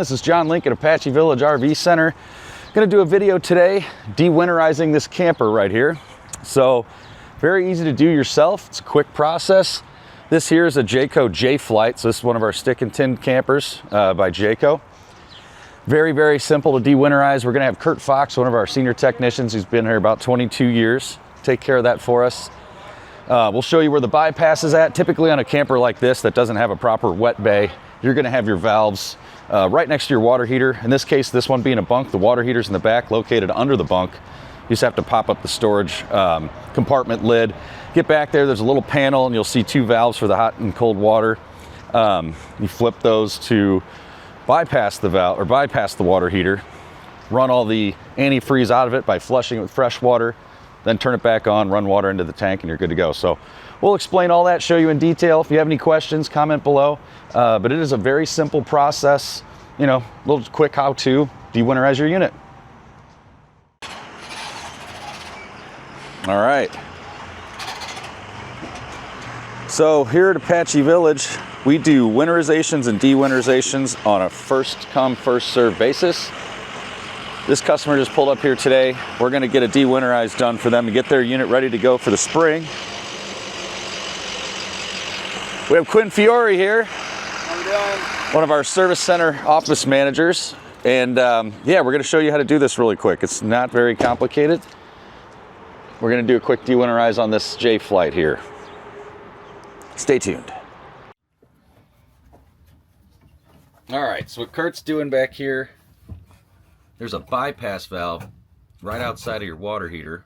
This is John Lincoln, Apache Village RV Center. Going to do a video today de-winterizing this camper right here. So very easy to do yourself. It's a quick process. This here is a Jayco J-Flight. So this is one of our stick and tin campers by Jayco. Very, very simple to de-winterize. We're going to have Kurt Fox, one of our senior technicians who's been here about 22 years, take care of that for us. We'll show you where the bypass is at. Typically on a camper like this that doesn't have a proper wet bay, you're going to have your valves right next to your water heater. In this case, this one being a bunk, the water heater's in the back located under the bunk. You just have to pop up the storage compartment lid. Get back there's a little panel and you'll see two valves for the hot and cold water. You flip those to bypass the valve or bypass the water heater, run all the antifreeze out of it by flushing it with fresh water, then turn it back on, run water into the tank, and you're good to go. So we'll explain all that, show you in detail. If you have any questions, comment below. But it is a very simple process, you know, a little quick how-to, de-winterize your unit. All right. So here at Apache Village, we do winterizations and de-winterizations on a first come, first served basis. This customer just pulled up here today. We're gonna get a de-winterize done for them to get their unit ready to go for the spring. We have Quinn Fiore here. How you doing? One of our service center office managers. And yeah, we're gonna show you how to do this really quick. It's not very complicated. We're gonna do a quick de-winterize on this J-Flight here. Stay tuned. All right, so what Kurt's doing back here, there's a bypass valve right outside of your water heater.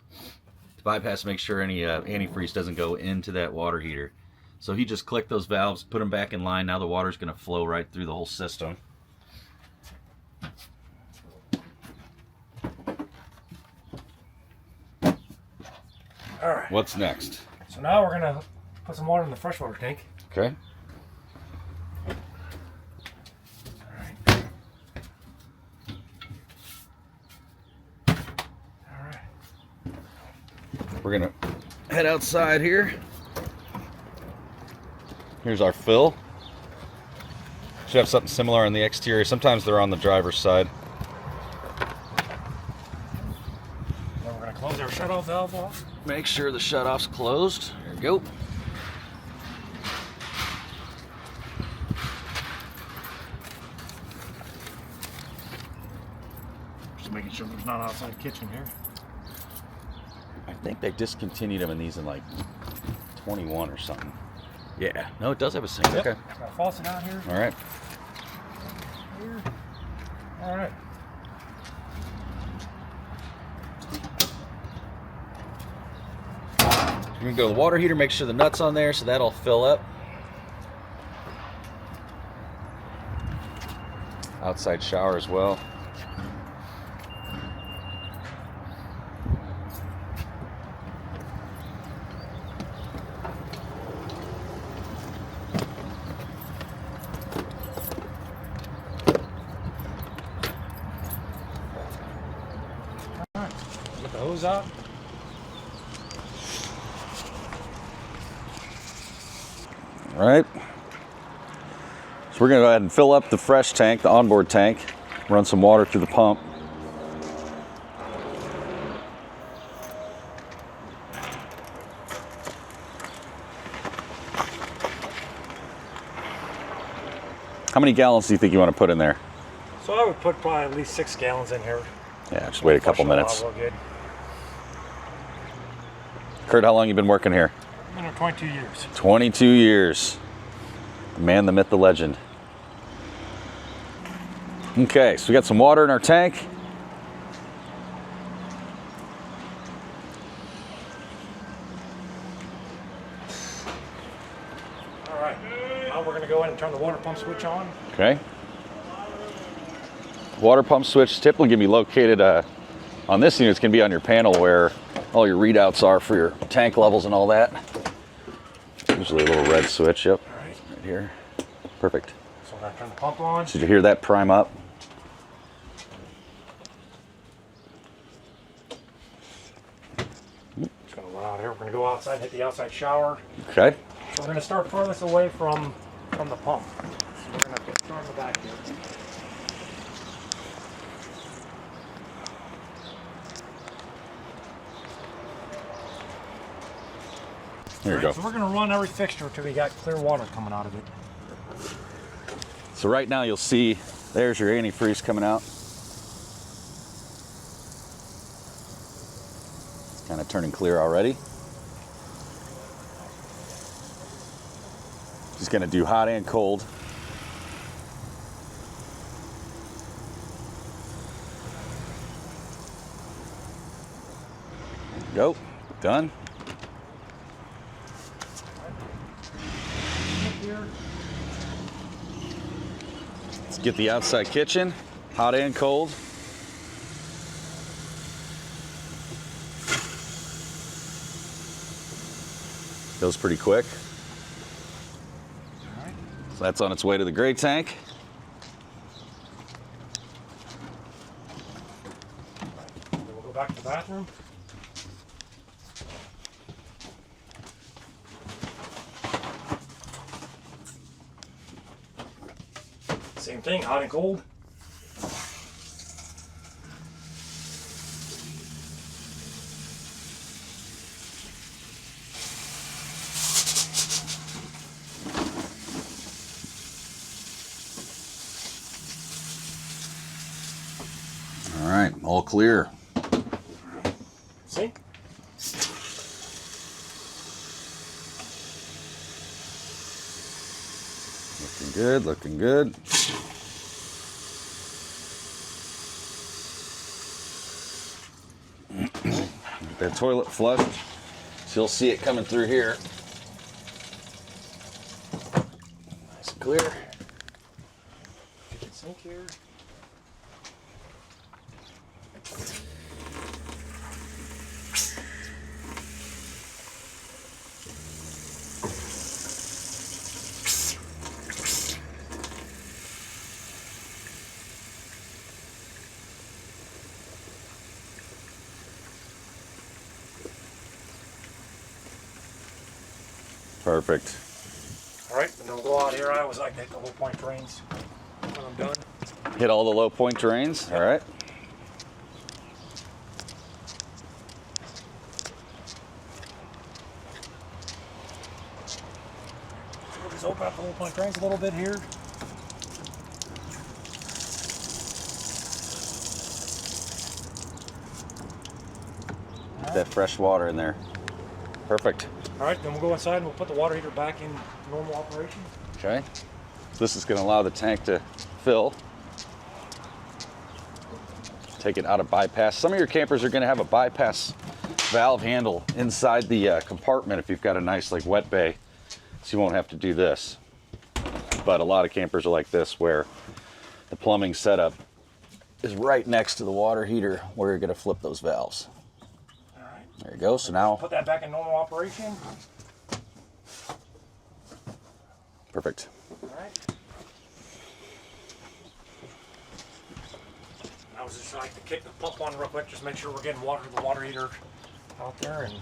To bypass, make sure any antifreeze doesn't go into that water heater. So he just clicked those valves, put them back in line. Now the water's gonna flow right through the whole system. All right. What's next? So now we're gonna put some water in the freshwater tank. Okay. We're gonna head outside here. Here's our fill. Should have something similar on the exterior. Sometimes they're on the driver's side. Then we're gonna close our shutoff valve off. Make sure the shutoff's closed. There we go. Just making sure there's not outside kitchen here. I think they discontinued them in these in like 21 or something. Yeah, no, it does have a sink. Yep. Okay. Got a faucet out here. All right. Here. All right. You're gonna go to the water heater, make sure the nut's on there so that'll fill up. Outside shower as well. Get the hose out. All right. So we're gonna go ahead and fill up the fresh tank, the onboard tank, run some water through the pump. How many gallons do you think you want to put in there? So I would put probably at least 6 gallons in here. Yeah, just wait a couple minutes. Real good. Kurt, how long you been working here? Been here 22 years. 22 years. The man, the myth, the legend. Okay, so we got some water in our tank. All right. Now we're going to go ahead and turn the water pump switch on. Okay. Water pump switch typically can be located on this unit. It's going to be on your panel where all your readouts are for your tank levels and all that. Usually a little red switch. Yep. All right. Right here. Perfect. So we're going to turn the pump on. So did you hear that prime up? Just going to run out here. We're going to go outside and hit the outside shower. Okay. So we're going to start furthest away from the pump. So we're going to start in the back here. Here we go. So we're gonna run every fixture until we got clear water coming out of it. So right now you'll see, there's your antifreeze coming out. It's kind of turning clear already. Just gonna do hot and cold. Go, done. Let's get the outside kitchen, hot and cold. Goes pretty quick. So that's on its way to the gray tank. Then we'll go back to the bathroom. Same thing, hot and cold. All right, all clear. See? Looking good, looking good. Get that toilet flushed. So you'll see it coming through here. Nice and clear. Get the sink here. Perfect. All right, and then we'll go out here. I always like to hit the low point drains when I'm done. Hit all the low point drains, all right. We'll just open up the low point drains a little bit here. Get that fresh water in there. Perfect. All right, then we'll go inside and we'll put the water heater back in normal operation. Okay. This is going to allow the tank to fill. Take it out of bypass. Some of your campers are going to have a bypass valve handle inside the compartment if you've got a nice like wet bay, so you won't have to do this. But a lot of campers are like this, where the plumbing setup is right next to the water heater where you're going to flip those valves. All right. There you go. So now, Put that back in normal operation. perfect. All right. I was just like to kick the pump on real quick, just make sure we're getting water to the water heater out there. And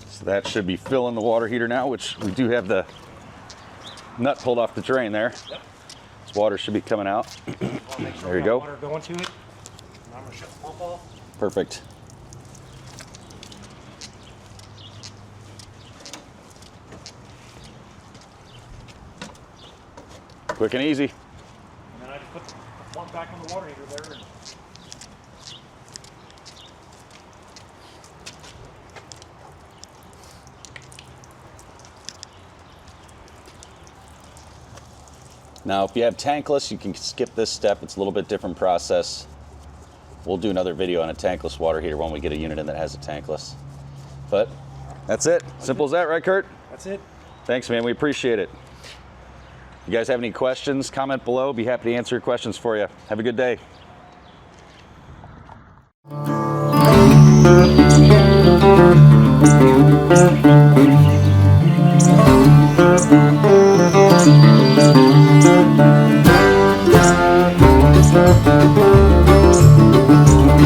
So that should be filling the water heater now, which we do have the nut pulled off the drain there. yep. This water should be coming out. I'll make sure There we you got go. water going to it. And I'm gonna shut the pump off. Perfect. Quick and easy. And then I just put the pump back on the water heater there. And Now, if you have tankless, you can skip this step. It's a little bit different process. We'll do another video on a tankless water heater when we get a unit in that has a tankless. But that's it. Simple as that, right, Kurt? that's it. Thanks, man. We appreciate it. You guys have any questions, comment below. Be happy to answer your questions for you. Have a good day.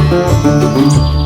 Thank you.